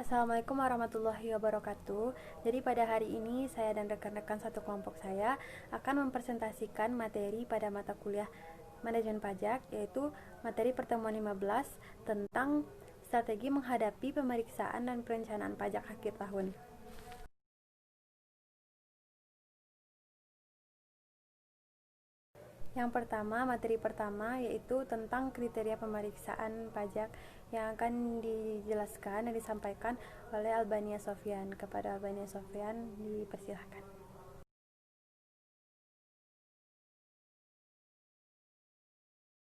Assalamualaikum warahmatullahi wabarakatuh. Jadi pada hari ini saya dan rekan-rekan satu kelompok saya akan mempresentasikan materi pada mata kuliah Manajemen Pajak, yaitu materi pertemuan 15 tentang strategi menghadapi pemeriksaan dan perencanaan pajak akhir tahun. Yang pertama, materi pertama yaitu tentang kriteria pemeriksaan pajak yang akan dijelaskan dan disampaikan oleh Albania Sofyan. Kepada Albania Sofyan dipersilahkan.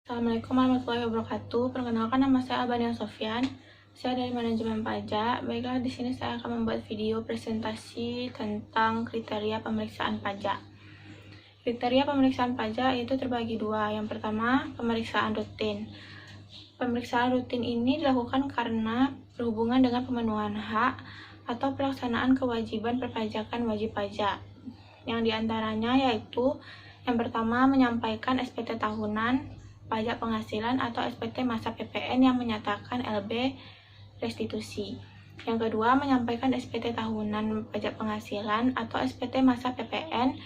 Assalamualaikum warahmatullahi wabarakatuh. Perkenalkan, nama saya Albania Sofyan. Saya dari Manajemen Pajak. Baiklah, di sini saya akan membuat video presentasi tentang kriteria pemeriksaan pajak. Kriteria pemeriksaan pajak itu terbagi dua. Yang pertama, pemeriksaan rutin. Pemeriksaan rutin ini dilakukan karena berhubungan dengan pemenuhan hak atau pelaksanaan kewajiban perpajakan wajib pajak. Yang diantaranya yaitu yang pertama, menyampaikan SPT tahunan, pajak penghasilan atau SPT masa PPN yang menyatakan LB restitusi. Yang kedua, menyampaikan SPT tahunan pajak penghasilan atau SPT masa PPN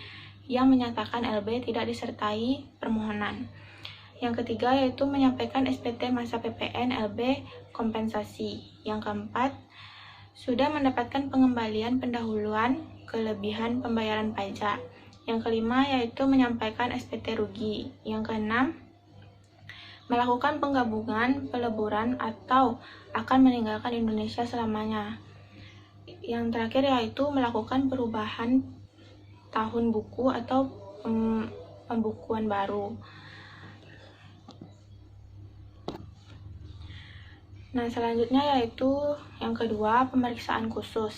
yang menyatakan LB tidak disertai permohonan. Yang ketiga yaitu menyampaikan SPT masa PPN LB kompensasi. Yang keempat, sudah mendapatkan pengembalian pendahuluan kelebihan pembayaran pajak. Yang kelima yaitu menyampaikan SPT rugi. Yang keenam, melakukan penggabungan, peleburan, atau akan meninggalkan Indonesia selamanya. Yang terakhir yaitu melakukan perubahan tahun buku atau pembukuan baru. Nah, selanjutnya yaitu yang kedua, pemeriksaan khusus.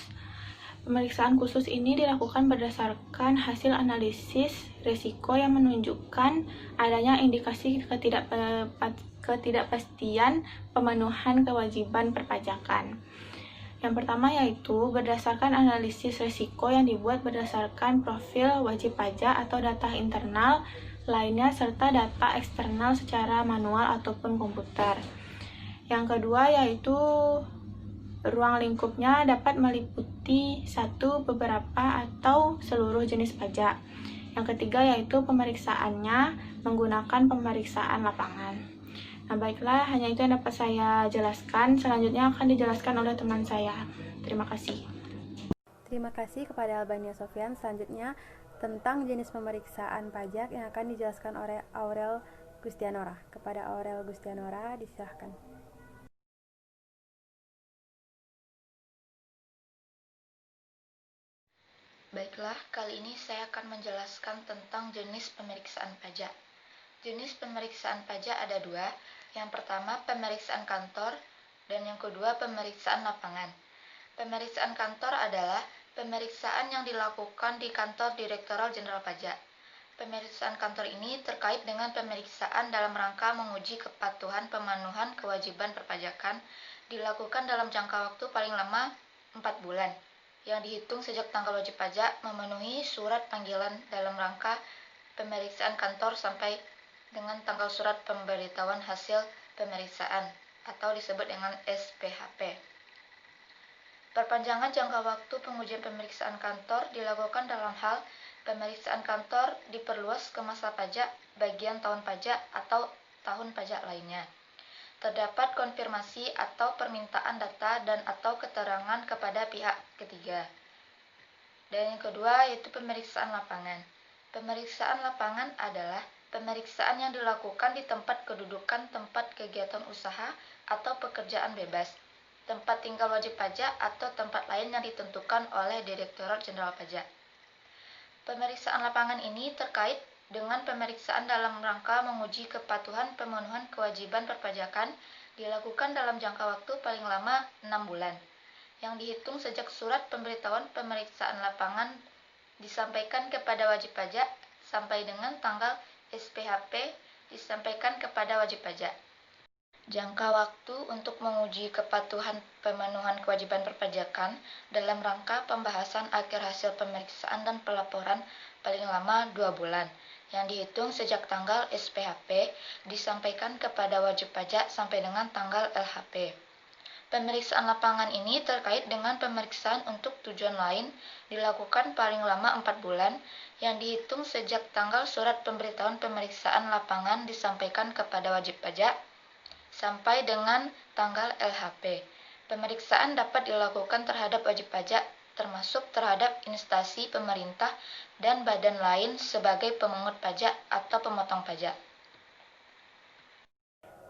Pemeriksaan khusus ini dilakukan berdasarkan hasil analisis risiko yang menunjukkan adanya indikasi ketidakpastian pemenuhan kewajiban perpajakan. Yang pertama yaitu berdasarkan analisis risiko yang dibuat berdasarkan profil wajib pajak atau data internal lainnya serta data eksternal secara manual ataupun komputer. Yang kedua yaitu ruang lingkupnya dapat meliputi satu, beberapa, atau seluruh jenis pajak. Yang ketiga yaitu pemeriksaannya menggunakan pemeriksaan lapangan. Nah, baiklah, hanya itu yang dapat saya jelaskan. Selanjutnya akan dijelaskan oleh teman saya. Terima kasih. Terima kasih kepada Albania Sofyan. Selanjutnya tentang jenis pemeriksaan pajak yang akan dijelaskan oleh Aurel Gustianora. Kepada Aurel Gustianora disilahkan. Baiklah, kali ini saya akan menjelaskan tentang jenis pemeriksaan pajak. Jenis pemeriksaan pajak ada dua. Yang pertama, pemeriksaan kantor, dan yang kedua, pemeriksaan lapangan. Pemeriksaan kantor adalah pemeriksaan yang dilakukan di kantor Direktorat Jenderal Pajak. Pemeriksaan kantor ini terkait dengan pemeriksaan dalam rangka menguji kepatuhan pemenuhan kewajiban perpajakan, dilakukan dalam jangka waktu paling lama 4 bulan, yang dihitung sejak tanggal wajib pajak memenuhi surat panggilan dalam rangka pemeriksaan kantor sampai dengan tanggal surat pemberitahuan hasil pemeriksaan atau disebut dengan SPHP. Perpanjangan jangka waktu pengujian pemeriksaan kantor dilakukan dalam hal pemeriksaan kantor diperluas ke masa pajak, bagian tahun pajak, atau tahun pajak lainnya. Terdapat konfirmasi atau permintaan data dan atau keterangan kepada pihak ketiga. Dan yang kedua yaitu pemeriksaan lapangan. Pemeriksaan lapangan adalah pemeriksaan yang dilakukan di tempat kedudukan tempat kegiatan usaha atau pekerjaan bebas, tempat tinggal wajib pajak, atau tempat lain yang ditentukan oleh Direktorat Jenderal Pajak. Pemeriksaan lapangan ini terkait dengan pemeriksaan dalam rangka menguji kepatuhan pemenuhan kewajiban perpajakan dilakukan dalam jangka waktu paling lama 6 bulan, yang dihitung sejak surat pemberitahuan pemeriksaan lapangan disampaikan kepada wajib pajak sampai dengan tanggal SPHP disampaikan kepada wajib pajak. Jangka waktu untuk menguji kepatuhan pemenuhan kewajiban perpajakan dalam rangka pembahasan akhir hasil pemeriksaan dan pelaporan paling lama 2 bulan, yang dihitung sejak tanggal SPHP disampaikan kepada wajib pajak sampai dengan tanggal LHP. Pemeriksaan lapangan ini terkait dengan pemeriksaan untuk tujuan lain dilakukan paling lama 4 bulan yang dihitung sejak tanggal surat pemberitahuan pemeriksaan lapangan disampaikan kepada wajib pajak sampai dengan tanggal LHP. Pemeriksaan dapat dilakukan terhadap wajib pajak termasuk terhadap instansi pemerintah dan badan lain sebagai pemungut pajak atau pemotong pajak.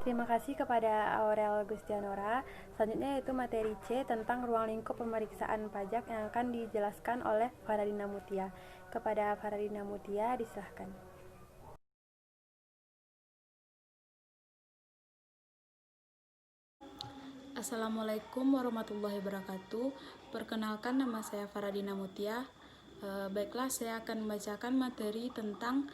Terima kasih kepada Aurel Gustianora. Selanjutnya yaitu materi C tentang ruang lingkup pemeriksaan pajak yang akan dijelaskan oleh Faradina Mutia. Kepada Faradina Mutia disilahkan. Assalamualaikum warahmatullahi wabarakatuh. Perkenalkan, nama saya Faradina Mutia. Baiklah, saya akan membacakan materi tentang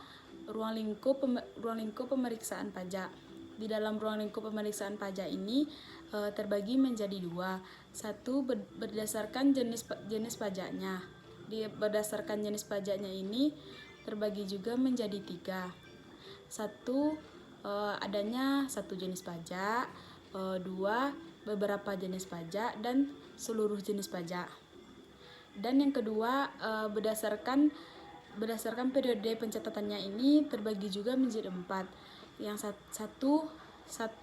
ruang lingkup pemeriksaan pajak. Di dalam ruang lingkup pemeriksaan pajak ini terbagi menjadi dua. Satu, berdasarkan jenis pajaknya. Berdasarkan jenis pajaknya ini terbagi juga menjadi tiga. Satu, adanya satu jenis pajak. Dua, beberapa jenis pajak, dan seluruh jenis pajak. Dan yang kedua, berdasarkan periode pencatatannya ini terbagi juga menjadi 4. Yang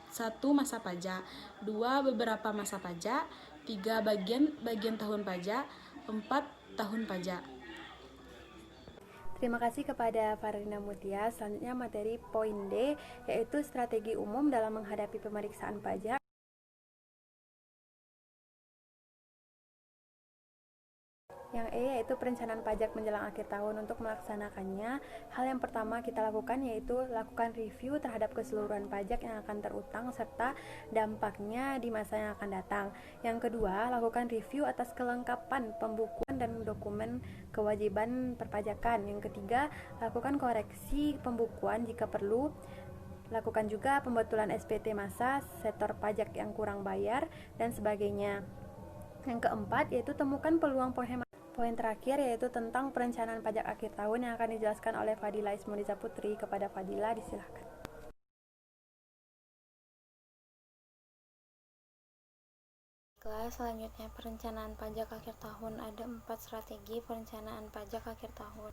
satu masa pajak, 2 beberapa masa pajak, 3 bagian tahun pajak, 4 tahun pajak. Terima kasih kepada Faradina Mutia. Selanjutnya materi poin D, yaitu strategi umum dalam menghadapi pemeriksaan pajak. Yang E yaitu perencanaan pajak menjelang akhir tahun. Untuk melaksanakannya, hal yang pertama kita lakukan yaitu lakukan review terhadap keseluruhan pajak yang akan terutang serta dampaknya di masa yang akan datang. Yang kedua, lakukan review atas kelengkapan pembukuan dan dokumen kewajiban perpajakan. Yang ketiga, lakukan koreksi pembukuan jika perlu. Lakukan juga pembetulan SPT masa, setor pajak yang kurang bayar, dan sebagainya. Yang keempat yaitu temukan peluang penghematan. Poin terakhir yaitu tentang perencanaan pajak akhir tahun yang akan dijelaskan oleh Fadila Ismuniza Putri. Kepada Fadila disilahkan. Kelas selanjutnya perencanaan pajak akhir tahun. Ada 4 strategi perencanaan pajak akhir tahun.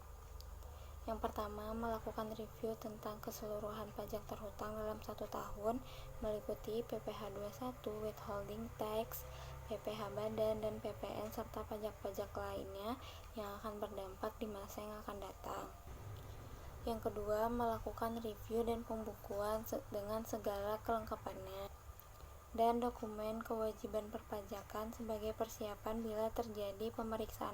Yang pertama, melakukan review tentang keseluruhan pajak terhutang dalam 1 tahun, meliputi PPh 21, withholding tax, PPh badan, dan PPN, serta pajak-pajak lainnya yang akan berdampak di masa yang akan datang. Yang kedua, melakukan review dan pembukuan dengan segala kelengkapannya dan dokumen kewajiban perpajakan sebagai persiapan bila terjadi pemeriksaan